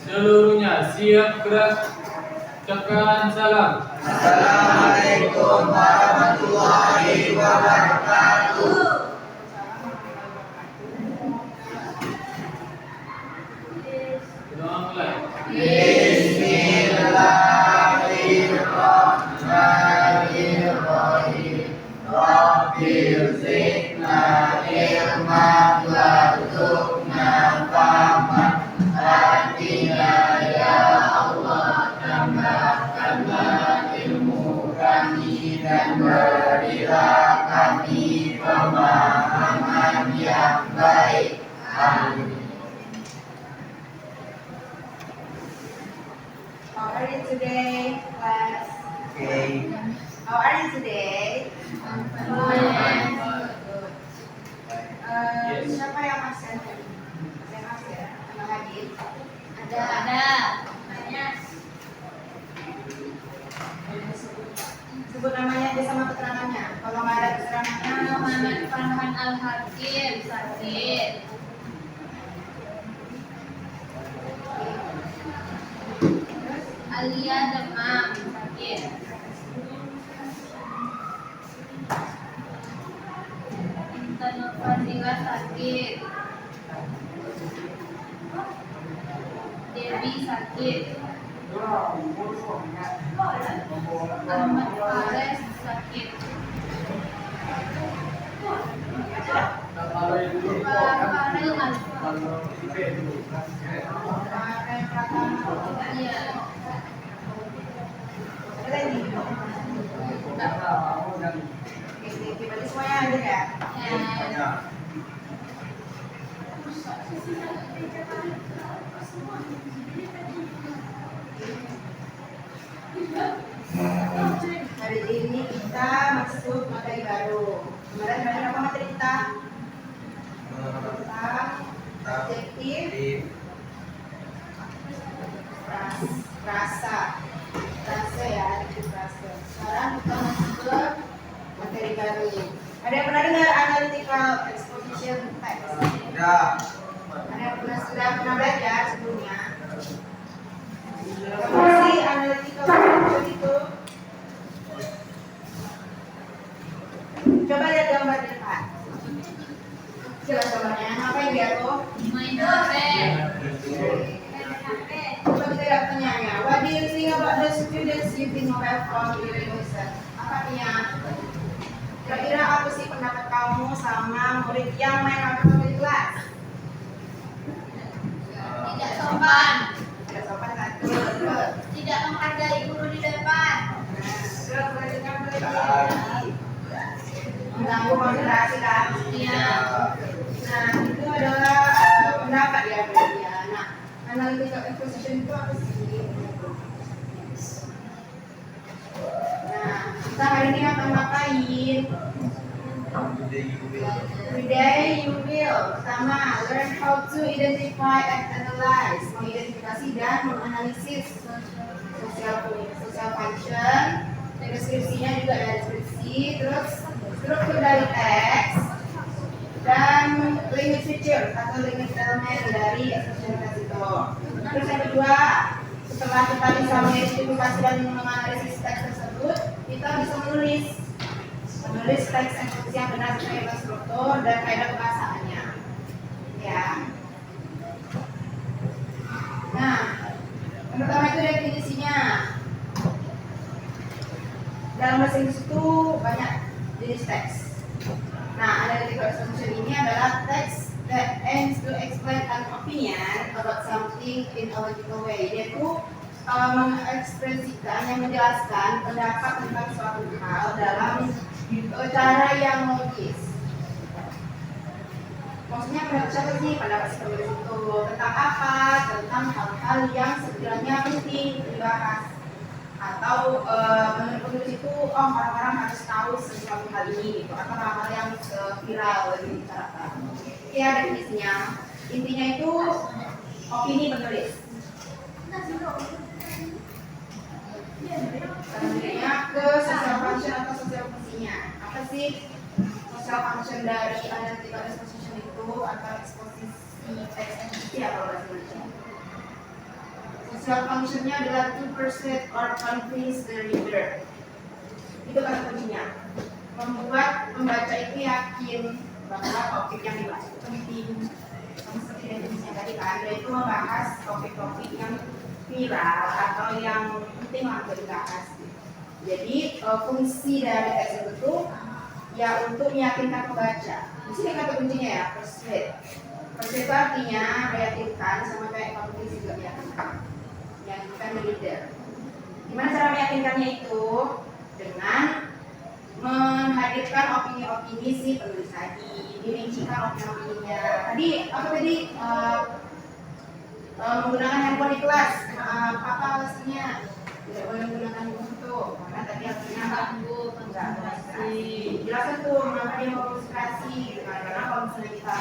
Seluruhnya siap gerak. Ucapkan salam. Assalamualaikum warahmatullahi wabarakatuh. Doa mulai. Bismillahirrahmanirrahim. Rabbil zidna ilman warzuqna fahman. Atina ya Allah, tambahkanlah ilmu kami dan berilah kami pemahaman yang baik. Amin. How are you today, class? Okay. How are you today? Good. Siapa yang absen? Yang absen? Yang hadir? Ada. Banyak. Sebut namanya aja sama keterangannya. Kalau nggak ada keterangannya, Muhammad Farhan Al-Hakim sakit. Alia demam sakit. Intan Fadila sakit. Dewi sakit. Ahmad Fares sakit. Pak Farel Alfa. pakai Pratama. Iya. Ada lagi? Oke, berarti semuanya ada ya? Ya. Hari ini kita masuk materi baru. Kemarin apa materi kita? Tentang adjektif rasa ya, adjektif rasa. Sekarang kita masuk ke materi baru. Ada yang pernah dengar analytical exposition text? Ada yang sudah pernah belajar sebelumnya? Apa sih analytical exposition itu? Coba lihat gambar di depan. Jelas gambarnya. Ngapain dia tuh? Main HP. Coba kita lihat pertanyaannya. What do you think about the students using mobile phone during lesson? Apa artinya? Kira-kira apa sih pendapat kamu sama murid yang main HP di kelas? Tidak sopan. Tidak sopan satu. Terus. Tidak menghargai guru di depan. Terus lanjutkan lagi. Mengganggu konsentrasi kan? Iya. Nah, itu adalah pendapat ya berarti ya. Nah, analytical exposition itu apa sih? Nah, kita hari ini akan ngapain? Today you will pertama learn how to identify and analyze, mengidentifikasi dan menganalisis social function. Deskripsinya juga ada deskripsi, terus struktur dari teks dan limit feature atau limit elemen dari expression itu. Terus yang kedua, setelah kita bisa mengidentifikasi dan menganalisis teks tersebut, kita bisa menulis teks ekspresi yang benar sesuai dengan struktur dan kaidah kebahasaannya. Ya. Nah, yang pertama itu definisinya. Dalam bahasa Inggris itu banyak jenis teks. Nah, analytical exposition ini adalah teks that aims to explain an opinion about something in a logical way. Dia itu mengekspresikan yang menjelaskan pendapat tentang suatu hal dalam cara yang logis. Maksudnya pendapat siapa sih? Pendapat si penulis itu tentang apa? Tentang hal-hal yang sekiranya penting dibahas. Atau menurut penulis itu orang-orang harus tahu sesuatu hal ini gitu, atau hal-hal yang viral dibicarakan. Ya definisinya, intinya itu opini penulis. Selanjutnya ke social function atau social fungsinya. Apa sih social function dari analytical exposition itu atau eksposisi teks Ya kalau bahasa Indonesia. Social functionnya adalah to persuade or convince the reader. Itu kata kuncinya. Membuat pembaca itu yakin bahwa topik yang dibahas itu penting. Seperti definisinya tadi kan, yaitu membahas topik-topik yang viral atau yang penting untuk dibahas. Jadi fungsi dari teks itu ya untuk meyakinkan pembaca. Di sini kata kuncinya ya, persuade. Persuade itu artinya meyakinkan, sama kayak convince juga meyakinkan. Meyakinkan reader. Gimana cara meyakinkannya itu? Dengan menghadirkan opini-opini si penulis tadi, dirincikan opini-opininya. Tadi apa tadi? Menggunakan handphone di kelas. Apa alasannya? Tidak boleh menggunakan handphone itu karena tadi artinya enggak konsentrasi. Jelaskan tuh mengapa dia mau konsentrasi. Karena kalau misalnya kita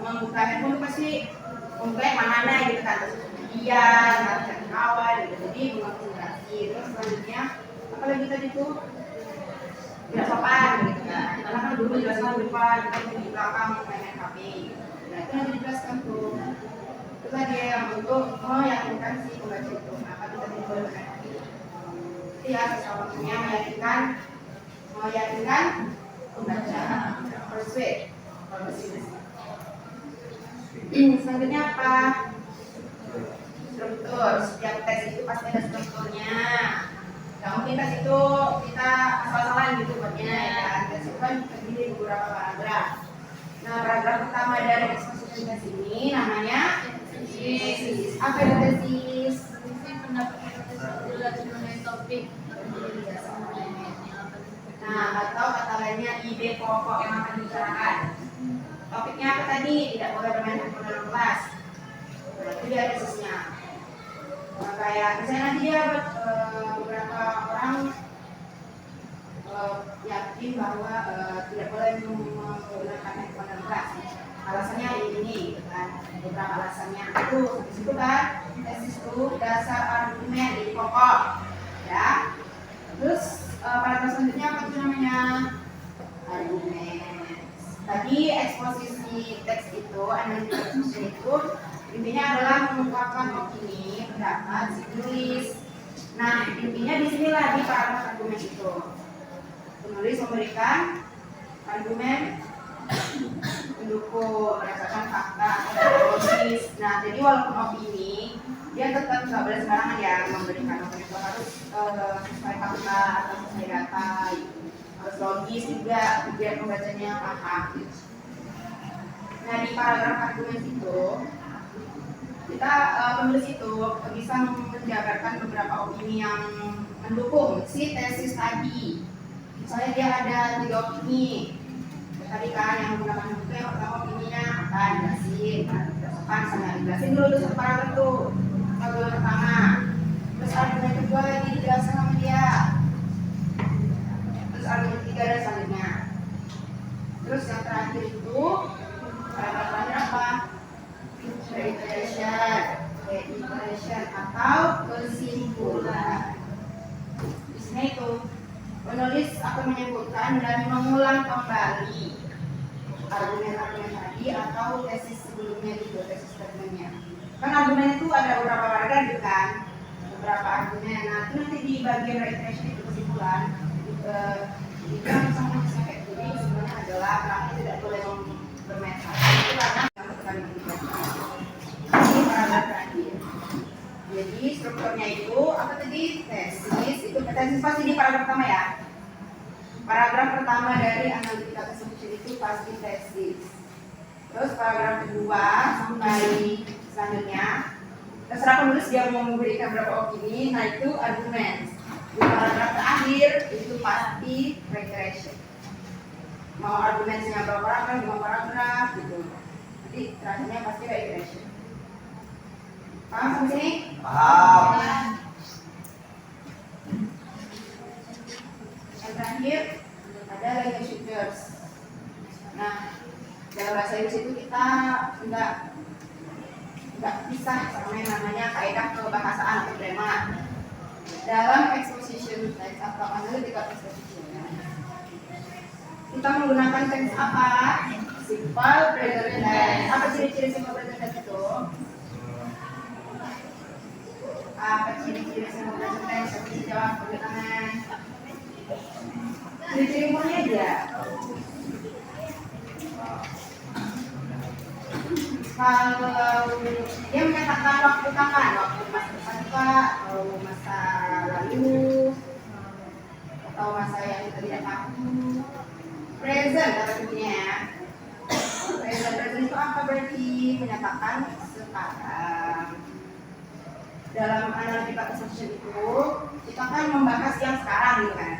membuka handphone itu pasti membuka yang mana gitu kan, terus kemudian harus cari kawan gitu. Jadi konsentrasi. Terus selanjutnya apalagi tadi tuh tidak sopan gitu kan, karena kan dulu jelaskan di depan, kita di belakang main HP. Nah itu nanti dijelaskan tuh. Itu tadi yang untuk meyakinkan si pembaca itu kenapa kita tidak boleh main HP. Jadi ya sesuatunya meyakinkan pembaca, persuade. Selanjutnya apa? Struktur. Setiap teks itu pasti ada strukturnya. Nah, mungkin tes itu kita asal-asalan gitu buatnya ya kan. Tes itu kan terdiri dari beberapa paragraf. Nah, paragraf pertama dari exposition tes ini namanya tesis. Apa itu tesis? Fungsi pendapat jelas mengenai topik. Nah, atau kata lainnya ide pokok yang akan dibicarakan. Topiknya apa tadi? Tidak boleh bermain handphone dalam kelas. Nah, itu dia tesisnya. Nah, kayak misalnya nanti dia beberapa orang yakin bahwa tidak boleh menggunakan handphone dalam kelas. Alasannya ini gitu kan, beberapa alasannya itu disitu kan, tesis itu dasar argumen di pokok, ya. Terus paragraf selanjutnya apa itu namanya? Argumen. Tadi eksposisi teks itu, analytic exposition itu intinya adalah mengungkapkan opini, pendapat si penulis. Nah, intinya di sinilah di paragraf argumen itu. Penulis memberikan argumen mendukung berdasarkan fakta atau logis. Nah, jadi walaupun opini, dia tetap nggak boleh sembarangan ya memberikan opini itu harus sesuai fakta atau sesuai data, gitu. Harus logis juga biar pembacanya paham. Nah, di paragraf argumen itu kita penulis itu bisa menjabarkan beberapa opini yang mendukung si tesis tadi. Misalnya dia ada 3 opini. Tadi kan yang menggunakan buku yang pertama opininya apa? Jelasin, sopan sama jelasin dulu tuh satu paragraf tuh. Argumen pertama. Terus argumen kedua lagi dijelaskan sama dia. Terus argumen ketiga dan selanjutnya. Terus yang terakhir itu paragraf terakhir apa? Reiteration atau kesimpulan. Di sini itu penulis akan menyebutkan dan mengulang kembali argumen-argumen tadi atau tesis sebelumnya gitu, tesis statementnya. Kan argumen itu ada beberapa paragraf gitu kan, beberapa argumen. Nah itu nanti di bagian reiteration itu kesimpulan. Itu yang sama kayak jadi sebenarnya adalah kami tidak boleh bermain itu karena ini paragraf terakhir. Jadi strukturnya itu apa tadi? Tesis. Itu tesis pasti di paragraf pertama ya. Paragraf pertama dari analytical assumption itu pasti tesis. Terus paragraf kedua sampai selanjutnya terserah penulis dia mau memberikan berapa opini. Nah itu argumen. Di paragraf terakhir itu pasti reiteration. Mau argumennya berapa paragraf, 5 paragraf gitu. Jadi terakhirnya pasti reiteration. Paham sampai sini? Paham. Yang terakhir ada language features. Nah, dalam bahasa Inggris itu kita nggak pisah sama yang namanya kaidah kebahasaan atau grammar. Dalam exposition text atau analytical exposition, kita menggunakan teks apa? Simple present tense. Apa ciri-ciri simple present tense? Kalau dia menyatakan waktu kapan, waktu masa depan atau masa lalu atau masa yang kita tidak tahu. Present kata kuncinya ya. Present itu apa berarti? Menyatakan sekarang. Dalam analytical association itu kita kan membahas yang sekarang gitu kan,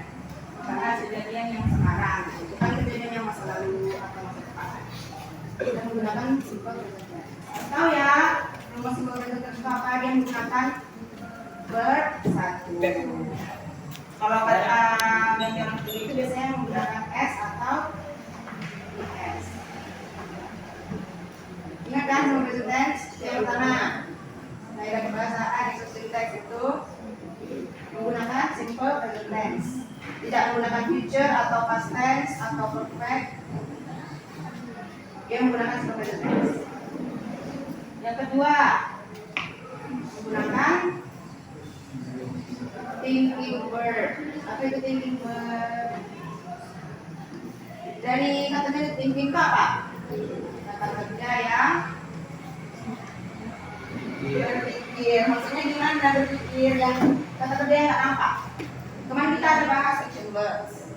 membahas kejadian yang sekarang, bukan kejadian yang masa lalu atau masa depan. Kita menggunakan simple present tense. Tahu ya, rumus simple present tense itu apa? Dia menggunakan verb satu. Kalau kata ganti orang ketiga itu biasanya menggunakan s atau es. Ingat kan simple present tense yang pertama? Kaidah kebahasaan instruksi teks itu menggunakan simple present tense, tidak menggunakan future atau past tense atau perfect. Dia menggunakan simple present tense. Yang kedua, menggunakan thinking verb. Apa itu thinking verb? Dari katanya thinking itu apa? Kata kerja yang berpikir. Maksudnya gimana berpikir yang kata kerja yang nggak nampak? Kemarin kita ada bahas action verbs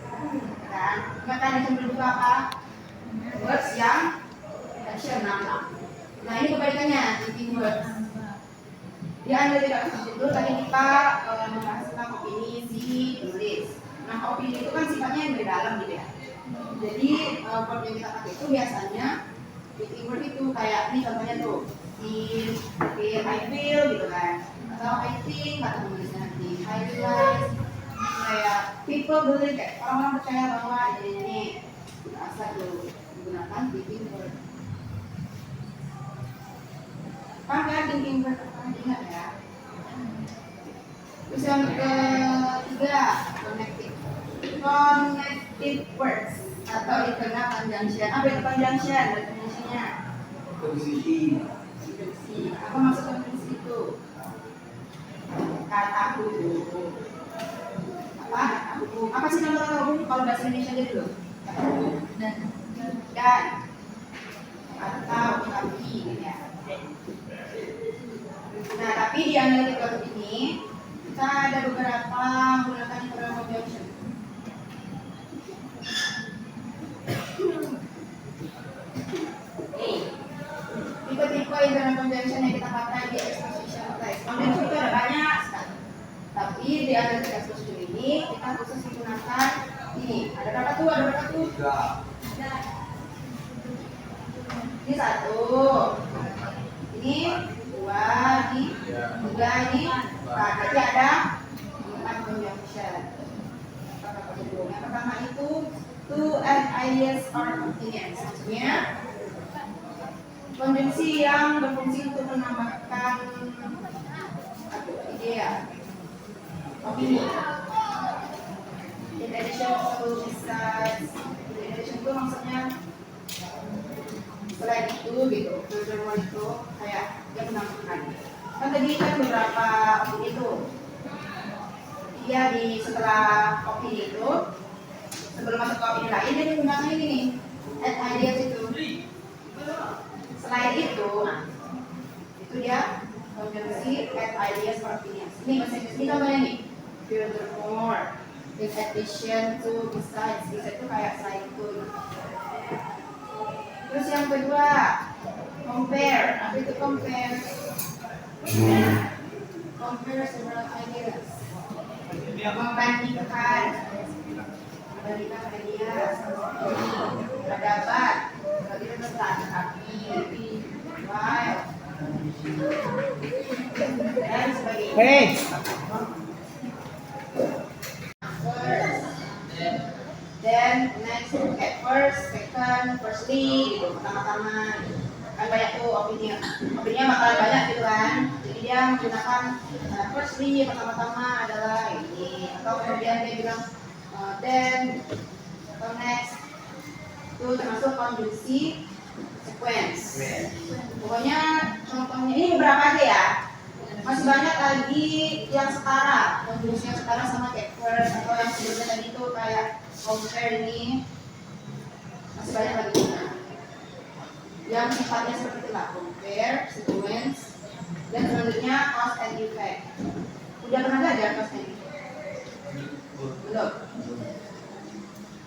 kan? Kata action verb itu apa? Verbs yang action nampak. Nah ini kebalikannya thinking verbs. Di analytical association itu tadi kita membahas tentang opini si penulis. Nah opini itu kan sifatnya yang lebih dalam gitu ya. Jadi verb yang kita pakai itu biasanya thinking verb itu kayak ini contohnya tuh feel, I feel gitu kan, atau I think kata penulisnya nanti, I realize kayak people believe kayak orang-orang percaya bahwa ini asal tuh digunakan thinking verb. Pakai thinking verb ingat ya. Terus yang ketiga connective words atau dikenal conjunction. Apa itu conjunction? Definisinya Konjungsi. apa maksud konjungsi itu? Kata hubung. Apa? Kata hubung. Apa sih nama kata hubung kalau bahasa Indonesia aja dulu? Kata hubung. Dan atau tapi gitu ya. Nah, tapi di analytical ini kita ada beberapa menggunakan internal conjunction. Tipe-tipe internal conjunction yang kita pakai di exposition text. Conjunction itu ada banyak sekali. Tapi di analytical exposition ini kita khusus menggunakan ini. Ada berapa tuh? Ada berapa tuh? Ini satu. Ini dua. Ini tiga. Ini empat. Berarti ada 4 conjunction. Yang pertama itu to add ideas or opinions. Maksudnya konjungsi yang berfungsi untuk menambahkan ide ya, opini. In addition to besides, in addition itu maksudnya selain itu gitu, furthermore itu kayak dia menambahkan. Kan tadi kan beberapa opini itu, dia di setelah opini itu, sebelum masuk ke opini lain dia menggunakan ini nih, add ideas itu. Selain itu dia konjungsi add ideas for opinions. Ini bahasa Inggris ini contohnya nih, furthermore, in addition to, besides. Bisa itu kayak selain itu. Terus yang kedua, compare. Apa itu compare? Compare several ideas. Membandingkan ideas. Berdebat. Berarti tentang api, while, dan sebagainya. Hey. Then next at first, second, firstly, gitu. Pertama-tama kan banyak tuh opininya bakalan banyak gitu kan. Jadi dia menggunakan firstly, pertama-tama adalah ini, atau kemudian dia bilang then atau next. Itu termasuk konjungsi sequence. Pokoknya contohnya ini beberapa aja ya. Masih banyak lagi yang setara, konjungsi yang setara sama kayak first atau yang sebelumnya tadi itu kayak compare ini. Masih banyak lagi yang sifatnya seperti itu lah. Udah pernah belajar cause and effect? Belum.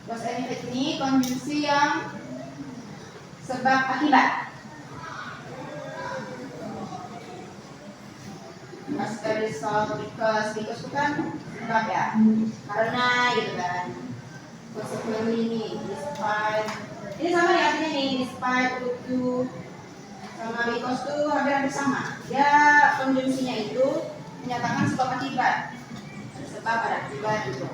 Cause and effect ini konjungsi yang sebab akibat. As a result, because itu kan sebab ya, karena gitu kan. Consequently ini, despite, ini sama nih artinya nih, despite to sama because tuh hampir sama. Dia konjungsinya itu menyatakan sebab akibat, ada sebab ada akibat gitu.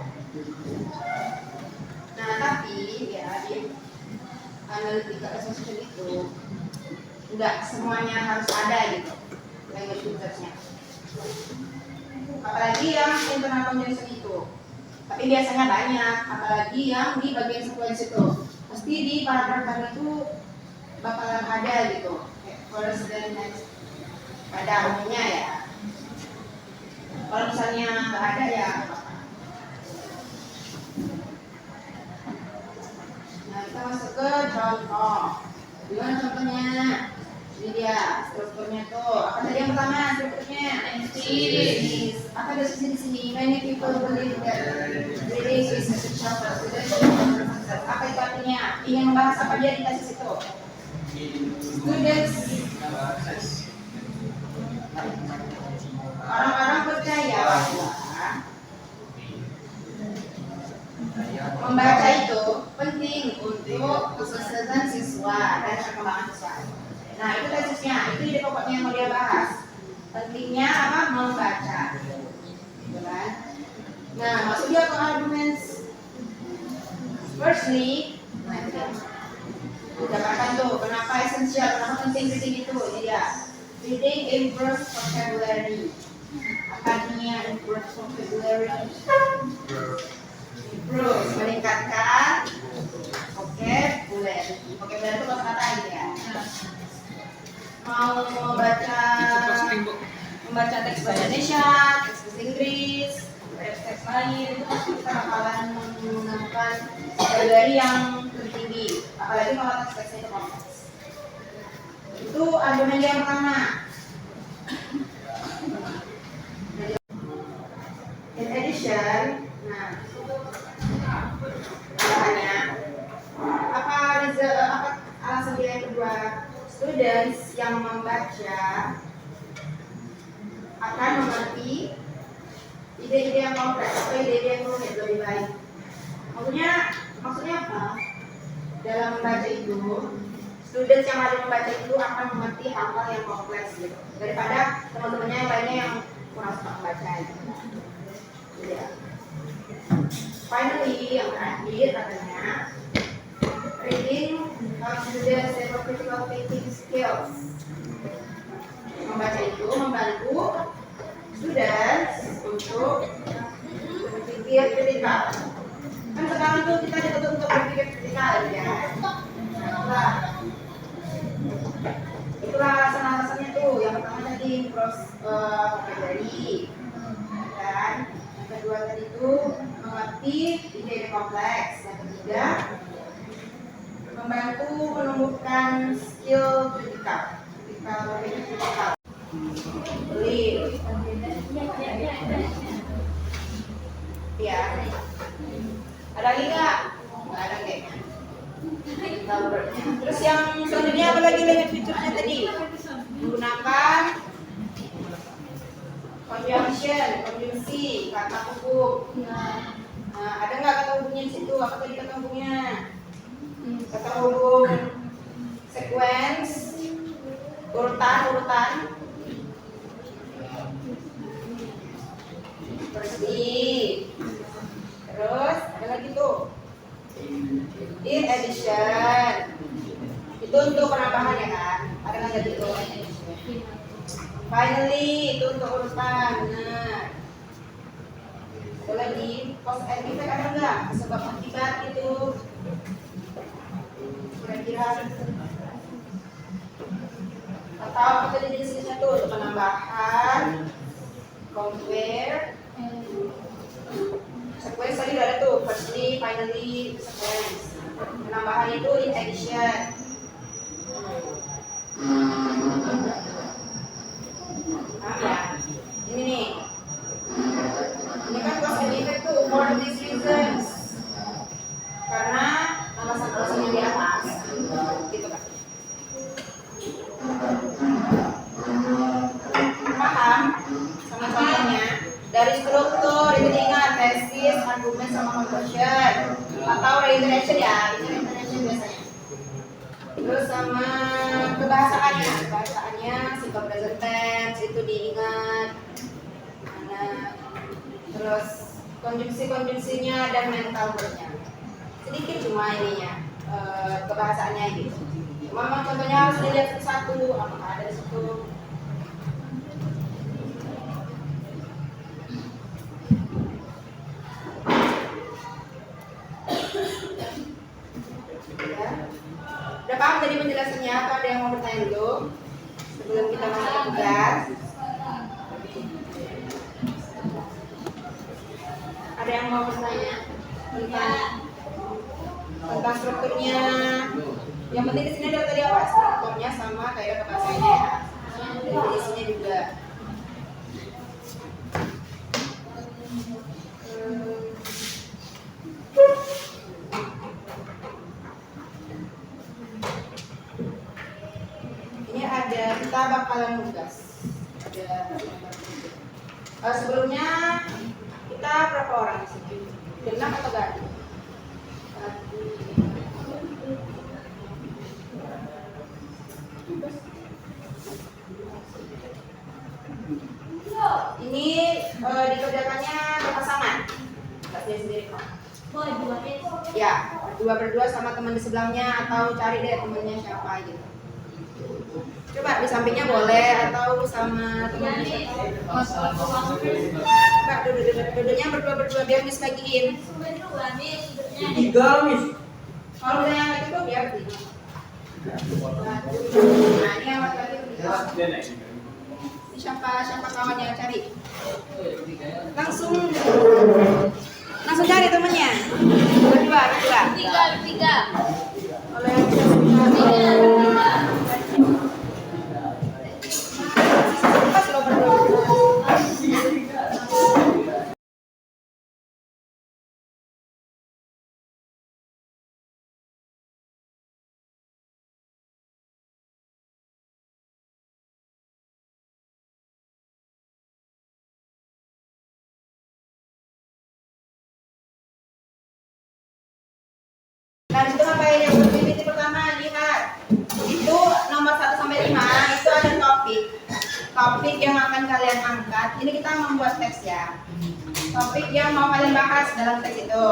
Nah tapi ya di analytical association itu enggak semuanya harus ada gitu language features-nya. Apalagi yang internal conjunction itu. Tapi biasanya banyak, apalagi yang di bagian sequence itu. Pasti di paragraf itu bakalan ada gitu. First dan next. Pada umumnya ya. Kalau misalnya nggak ada ya nah kita masuk ke contoh. Gimana contohnya? Ini dia strukturnya tuh. Apa tadi yang pertama strukturnya? This. Apa ada di sini? Many people believe that reading is essential for students. Apa itu artinya? Ingin membahas apa dia di tesis itu? Students. Orang-orang percaya bahwa membaca itu penting untuk kesuksesan siswa dan perkembangan siswa. Nah itu tesisnya, itu ide pokoknya yang mau dia bahas. Pentingnya apa? Membaca, gitu kan? Nah masuk dia ke arguments. Firstly, dapatkan tuh kenapa esensial, kenapa penting reading itu. Jadi ya, reading improves vocabulary. Apa artinya improves vocabulary? Improves, meningkatkan vocabulary. Vocabulary itu kata-kata gitu ya. Mau membaca teks bahasa Indonesia, teks bahasa Inggris, teks lain itu pasti kita bakalan menggunakan vocabulary yang lebih tinggi. Apalagi kalau teks-teksnya itu kompleks. Itu argumen yang pertama. In addition, nah apa alasan dia yang kedua? Students yang membaca akan mengerti ide-ide yang kompleks atau ide-ide yang rumit lebih baik. Maksudnya apa? Dalam membaca itu, students yang ada membaca itu akan mengerti hal-hal yang kompleks gitu, daripada teman-temannya yang lainnya yang kurang suka membaca gitu. Ya. Finally, yang terakhir katanya reading helps students develop critical thinking skills. Membaca itu membantu students untuk berpikir kritikal. Kan sekarang tuh kita dituntut untuk berpikir kritikal ya. Nah, itulah alasan-alasannya tuh. Yang pertama tadi vocabulary, dan yang kedua tadi itu mengerti ide-ide kompleks. Yang ketiga membantu menumbuhkan skill kritikal berpikir kritikal. Believe. Ya. Ada lagi nggak? Nggak ada kayaknya. Terus yang selanjutnya apa lagi language feature-nya tadi? Menggunakan konjungsi, kata hubung. Nah, ada nggak kata hubungnya di situ? Apa tadi kata hubungnya? Kata hubung sequence, urutan. Bersih. Terus ada lagi tuh. In addition. Itu untuk penambahan ya kan? Ada nggak gitu? Finally, itu untuk urutan. Benar. Ada lagi cause and effect ada nggak? Sebab akibat itu. Kira-kira atau apa tadi jenisnya tuh untuk penambahan, compare, sequence tadi udah ada tuh, firstly, finally, sequence. Penambahan itu in addition. Paham ya? Ini nih kalau interaction ya, interaction biasanya. Terus sama kebahasaannya, sikap present tense itu diingat. Mana, terus konjungsinya dan mental verbnya. Sedikit cuma ininya, kebahasaannya gitu. Cuma memang contohnya harus dilihat satu-satu, apakah ada di situ. Udah paham tadi penjelasannya atau ada yang mau bertanya dulu sebelum kita masuk ke tugas? Ada yang mau bertanya tentang strukturnya? Yang penting di sini ada tadi apa? Strukturnya sama kayak kebahasanya ya. Definisinya juga. Ini ada kita bakalan nugas. Sebelumnya kita berapa orang di sini? Genap atau ganti? Ini dikerjakannya berpasangan. Nggak sendiri kok. Ya, berdua sama teman di sebelahnya atau cari deh temennya siapa gitu. Coba di sampingnya boleh atau sama teman siapa. Mbak, duduknya berdua biar Miss bagiin. Tiga, Miss. Kalau udah yang itu biar tiga. Nah, ini yang laki-laki bertiga. Siapa kawan yang cari? Langsung cari temennya. Berdua. Tiga. Kalau yang bisa pas lo berdua. Nah, itu sampai yang aktiviti pertama lihat. Itu nomor 1 sampai 5 itu ada topik yang akan kalian angkat. Ini kita membuat teks ya. Topik yang mau kalian bahas dalam teks itu.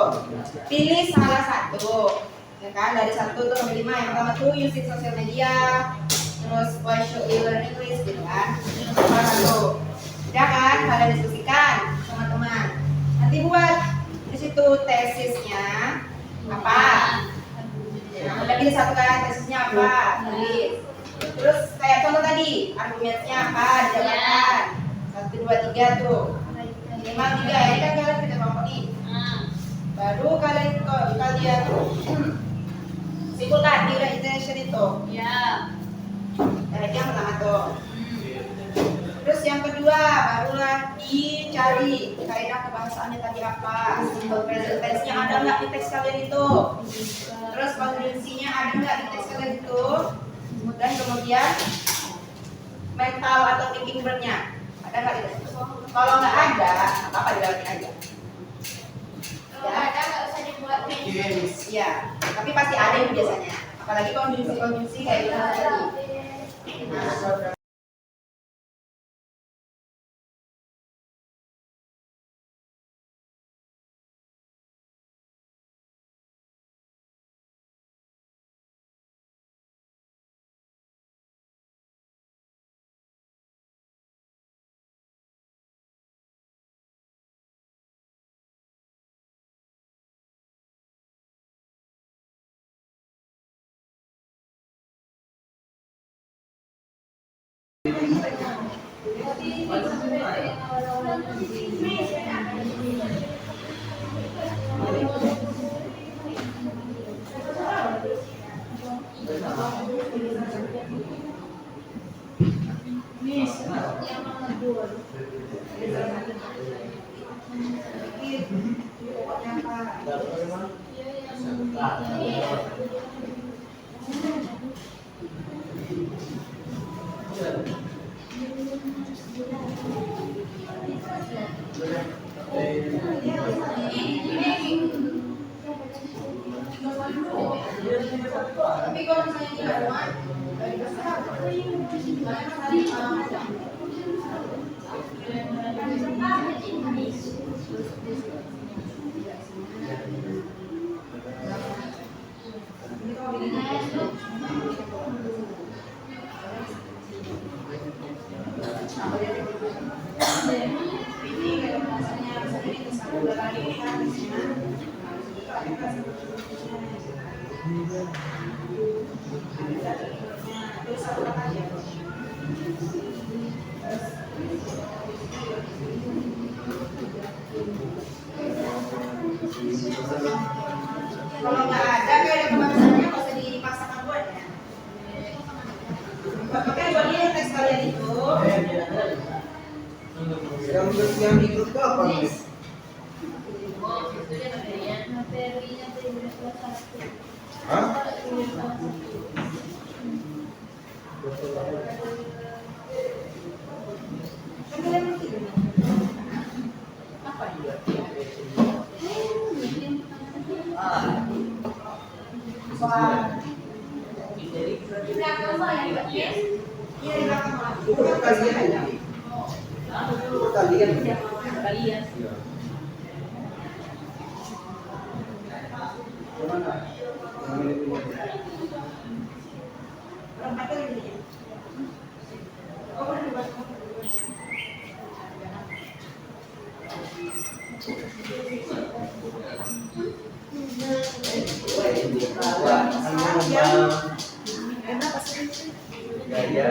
Pilih salah satu. Ya kan? Dari 1 tuh sampai 5. Yang pertama tuh using social media. Terus why should we learn English gitu kan. Salah satu. Udah kan? Kalian diskusikan teman-teman. Nanti buat di situ tesisnya apa? Udah pilih satu kan, tesisnya apa? Terus kayak contoh tadi, argumennya apa? Dijabarkan 1, 2, 3 tuh. Minimal 3 ya, ini kan kalian kita kelompok nih. Baru kalian simpulkan di intention itu. Ya. Yang pertama tuh. Terus yang kedua, barulah dicari kaidah kebahasaannya tadi apa, simple present tense-nya ada nggak di teks kalian itu, terus konjungsinya ada nggak di teks kalian itu, dan kemudian mental atau thinking verb-nya ada nggak di teks. Kalau nggak ada, apa dilakukan aja. Kalau ada nggak usah dibuat nih. Iya, tapi pasti ada itu biasanya. Apalagi konjungsi kayak gitu tadi. Nah, Tapi kalau misalnya tidak muat, dikasih apa? Karena tadi ini kalau misalnya ini satu bulan lagi kan di sini. Terus satu lagi. Kalau nggak ada kayak ada kemasannya nggak usah dipaksakan buat ya. Makanya buat ini teks kalian itu. Yang ikut itu apa? Materinya tidak satu. Hah? Kan kalian ngerti kan? Apa dia? Soal Di belakang saya, Pak. iya di belakang lah. Itu perkalian aja. Itu perkalian. Kalian. Gimana? Yang ini. Berapa kali ini? Oh, udah dibuat. Gaya.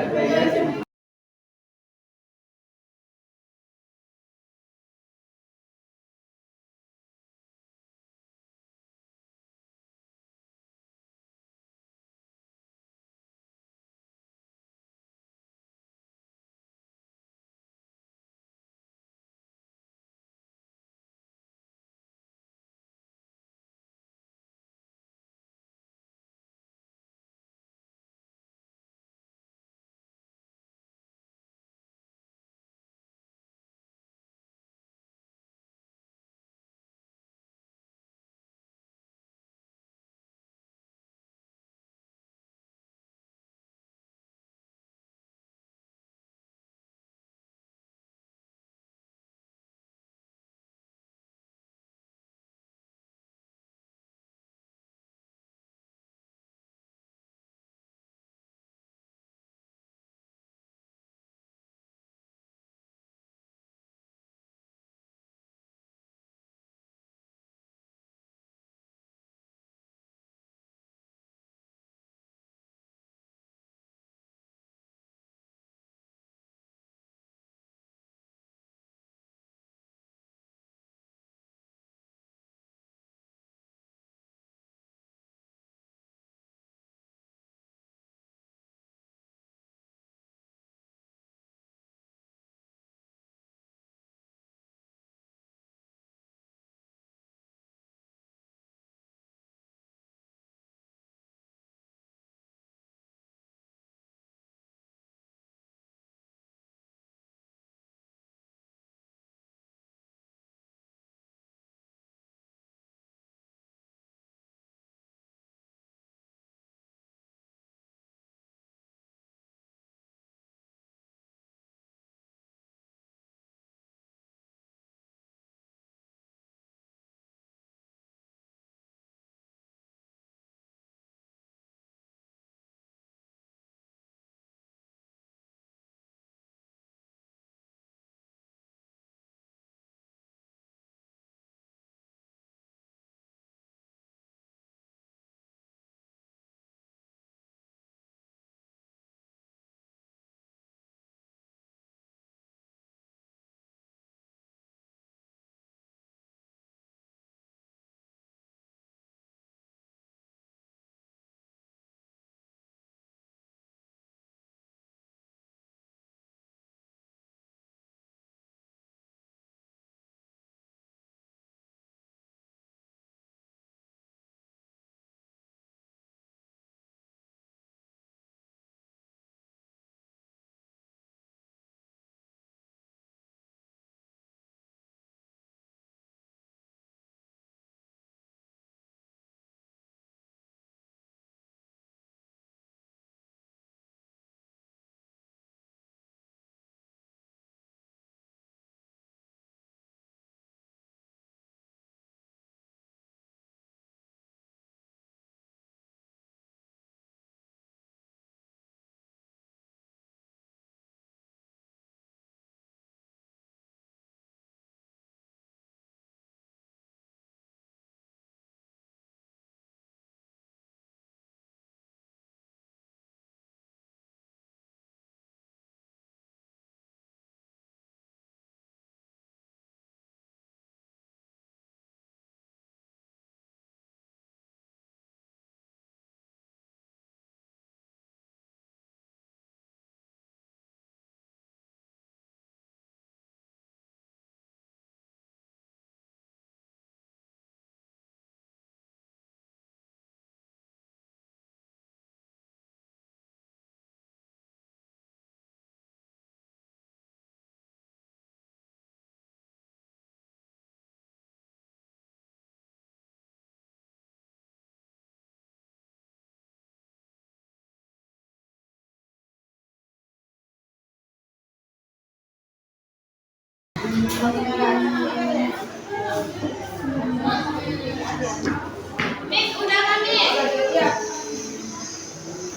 Mik, udah kami.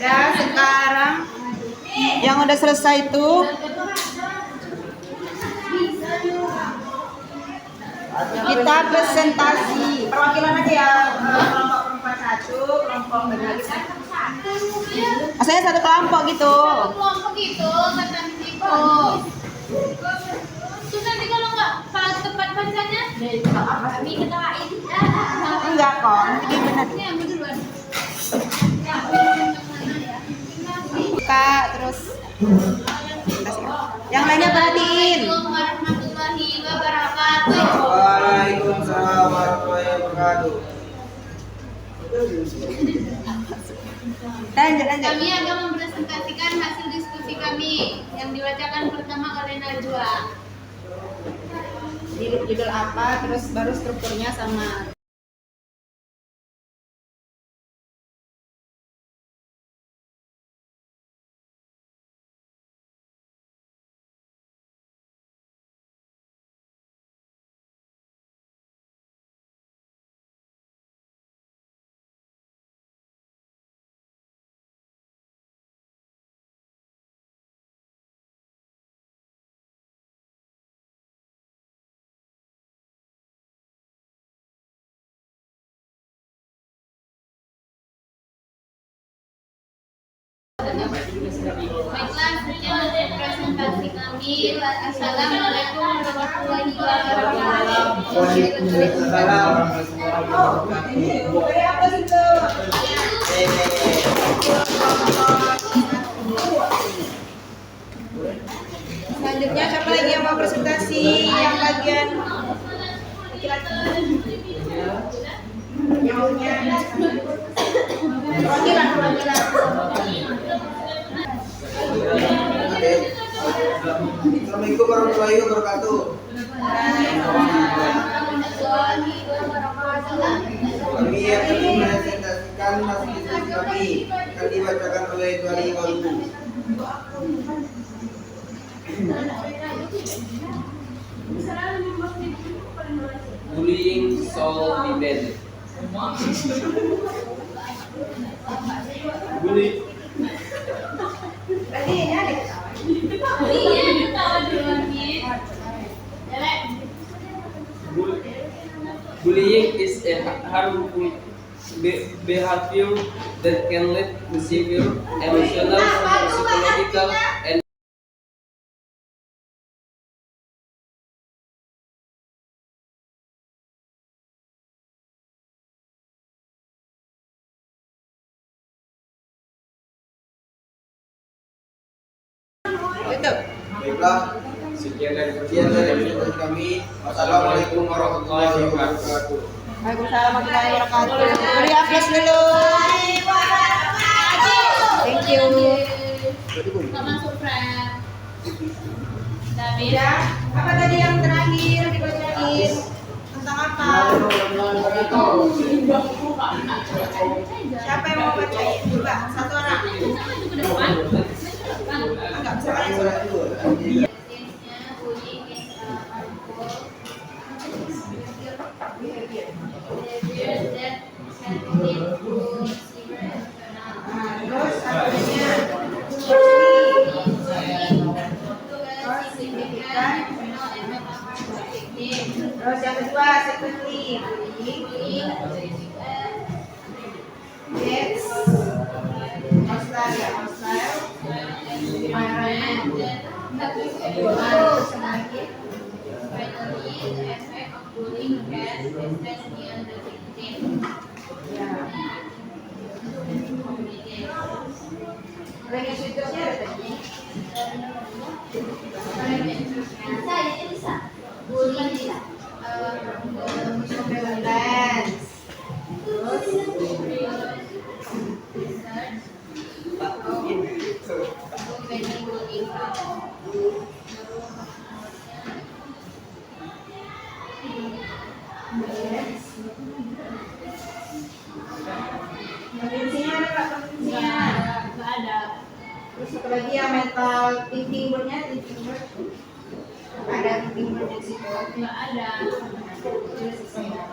Dan sekarang yang udah selesai itu kita presentasi perwakilan aja ya, kelompok perempuan satu, kelompok lagi satu. Asalnya satu kelompok gitu. Kelompok gitu, kata gitu. Terus nanti kalau nggak pas tepat bacanya, kami ketawain. Enggak kok, nanti benar. Ini ambil duluan. Buka terus. Yang lainnya perhatiin. Assalamualaikum warahmatullahi wabarakatuh. Waalaikumsalam warahmatullahi wabarakatuh. Lanjut. Kami akan mempresentasikan hasil diskusi kami yang dibacakan pertama oleh Najwa. Judul apa, terus baru strukturnya sama. Baiklah, sekian presentasi kami. Assalamualaikum warahmatullahi wabarakatuh. Waalaikumsalam. Dari apa itu? Selanjutnya siapa lagi yang mau presentasi? Yang bagian perwakilan. Assalamualaikum warahmatullahi wabarakatuh. Kami akan mempresentasikan hasil diskusi kami yang dibacakan oleh Tuari Walu. Bullying solve debate. Bully. Tadi ya. Iya, ketawa duluan nih. Jelek. Bullying is a harmful behavior that can lead to severe emotional, psychological, and Tutup. Baiklah, sekian dari sekian dari presentasi kami. Wassalamualaikum warahmatullahi wabarakatuh. Waalaikumsalam warahmatullahi wabarakatuh. Beri aplaus dulu. Thank you. Nggak masuk, Fred. David. Ya, apa tadi yang terakhir dibacain? Tentang apa? Siapa yang mau bacain? Coba, satu orang. Enggak, bisa paling terus artinya terus yang kedua secondly yes hostile ya hostile environment lagi situsnya ada tadi surveillance Konvensinya ada nggak konvensinya? Nggak ada. Terus satu lagi yang mental thinking boardnya thinking board nggak ada.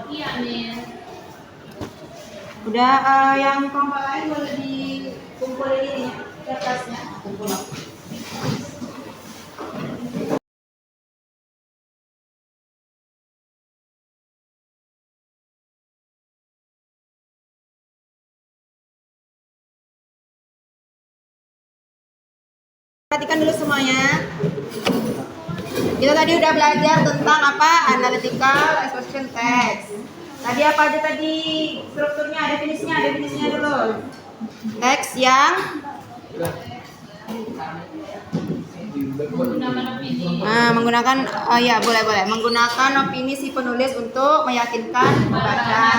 Iya, Miss. Udah, yang kelompok lain boleh dikumpulin ini ya, kertasnya. Kumpul. Perhatikan dulu semuanya. Kita tadi udah belajar tentang apa? Analytical expression text. Tadi apa aja tadi strukturnya, definisinya dulu. Teks yang Menggunakan opini. menggunakan ya boleh menggunakan opini si penulis untuk meyakinkan pembaca.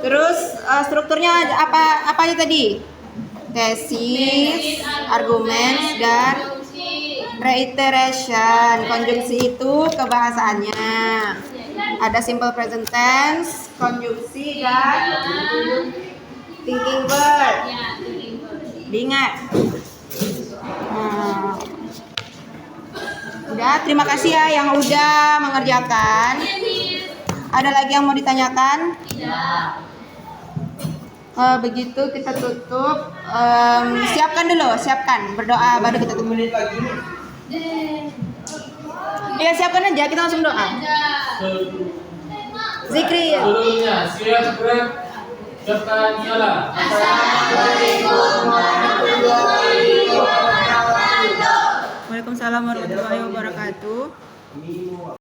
Terus strukturnya apa aja tadi? Tesis, argumen, dan reiteration. Konjungsi itu kebahasaannya. Ada simple present tense, konjungsi, dan thinking verb. Ya, thinking verb. Diingat. Udah, terima kasih ya yang udah mengerjakan. Iya, Miss. Ada lagi yang mau ditanyakan? Tidak. Begitu kita tutup. Siapkan berdoa baru kita tutup. Menit lagi. Iya, siapkan aja, kita langsung doa. Zikri. Seluruhnya siap gerak. Ucapkan salam. Waalaikumsalam warahmatullahi wabarakatuh.